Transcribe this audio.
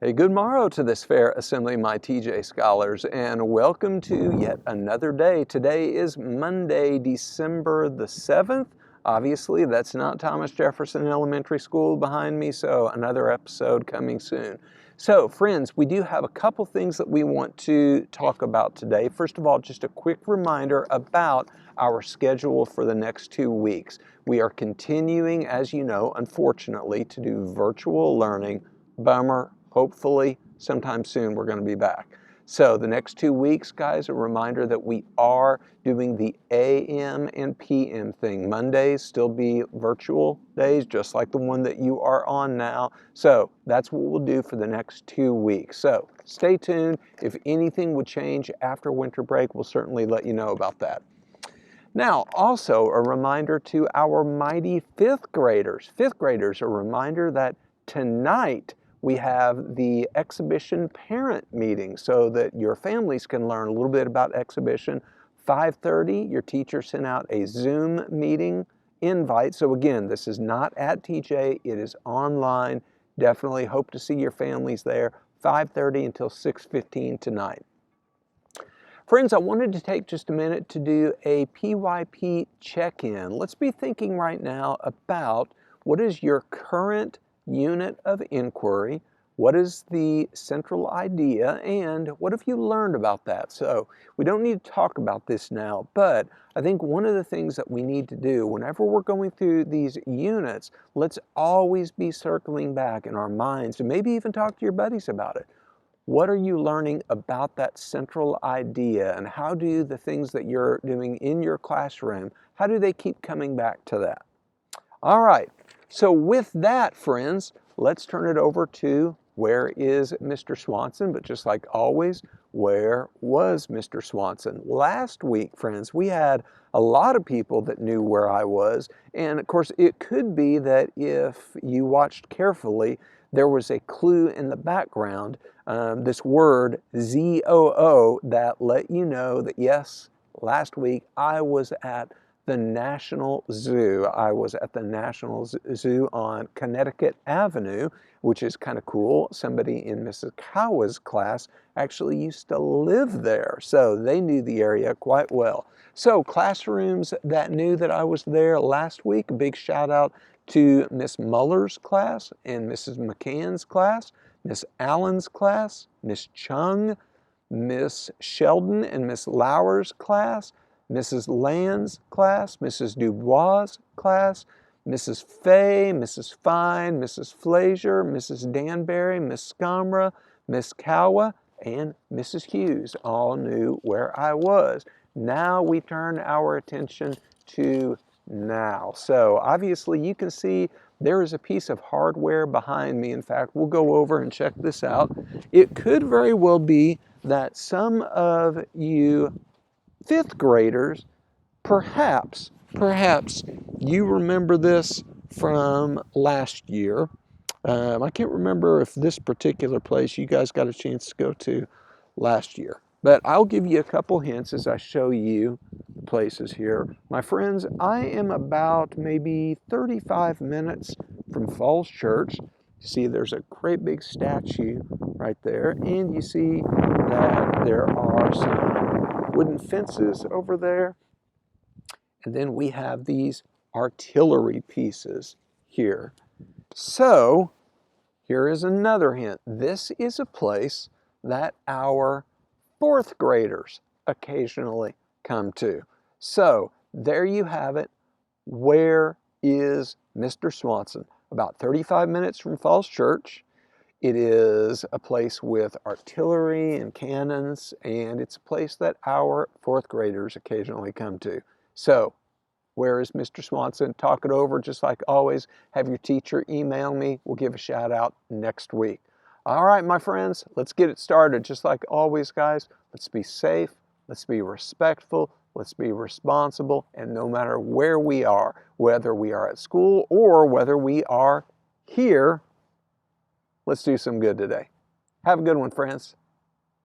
Hey, good morrow to this fair assembly, my TJ scholars, and welcome to yet another day. Today is Monday, December the 7th. Obviously, that's not Thomas Jefferson Elementary School behind me, so another episode coming soon. So, friends, we do have a couple things that we want to talk about today. First of all, just a quick reminder about our schedule for the next 2 weeks. We are continuing, as you know, unfortunately, to do virtual learning. Bummer. Hopefully, sometime soon we're going to be back. So the next 2 weeks, guys, a reminder that we are doing the AM and PM thing. Mondays still be virtual days, just like the one that you are on now. So that's what we'll do for the next 2 weeks. So stay tuned. If anything would change after winter break, we'll certainly let you know about that. Now, also a reminder to our mighty fifth graders. Fifth graders, a reminder that tonight we have the exhibition parent meeting so that your families can learn a little bit about exhibition. 5:30, your teacher sent out a Zoom meeting invite. So again, this is not at TJ, it is online. Definitely hope to see your families there. 5:30 until 6:15 tonight. Friends, I wanted to take just a minute to do a PYP check-in. Let's be thinking right now about what is your current unit of inquiry, what is the central idea, and what have you learned about that? So we don't need to talk about this now, but I think one of the things that we need to do whenever we're going through these units, let's always be circling back in our minds and maybe even talk to your buddies about it. What are you learning about that central idea, and how do the things that you're doing in your classroom, how do they keep coming back to that? All right, so with that, friends, let's turn it over to where is Mr. Swanson? But just like always, where was Mr. Swanson? Last week, friends, we had a lot of people that knew where I was. And of course, it could be that if you watched carefully, there was a clue in the background, this word ZOO, that let you know that yes, last week I was at the National Zoo. I was at the National Zoo on Connecticut Avenue, which is kind of cool. Somebody in Mrs. Kawa's class actually used to live there, so they knew the area quite well. So classrooms that knew that I was there last week, a big shout out to Miss Muller's class and Mrs. McCann's class, Miss Allen's class, Miss Chung, Miss Sheldon and Miss Lauer's class, Mrs. Land's class, Mrs. Dubois' class, Mrs. Fay, Mrs. Fine, Mrs. Flazier, Mrs. Danbury, Miss Scomra, Miss Cowa, and Mrs. Hughes all knew where I was. Now we turn our attention to now. So obviously you can see there is a piece of hardware behind me. In fact, we'll go over and check this out. It could very well be that some of you fifth graders, perhaps you remember this from last year. I can't remember if this particular place you guys got a chance to go to last year, but I'll give you a couple hints as I show you the places here. My friends, I am about maybe 35 minutes from Falls Church. You see there's a great big statue right there, and you see that there are some wooden fences over there. And then we have these artillery pieces here. So here is another hint. This is a place that our fourth graders occasionally come to. So there you have it. Where is Mr. Swanson? About 35 minutes from Falls Church. It is a place with artillery and cannons, and it's a place that our fourth graders occasionally come to. So, where is Mr. Swanson? Talk it over just like always. Have your teacher email me. We'll give a shout out next week. All right, my friends, let's get it started. Just like always, guys, let's be safe, let's be respectful, let's be responsible, and no matter where we are, whether we are at school or whether we are here, let's do some good today. Have a good one, friends.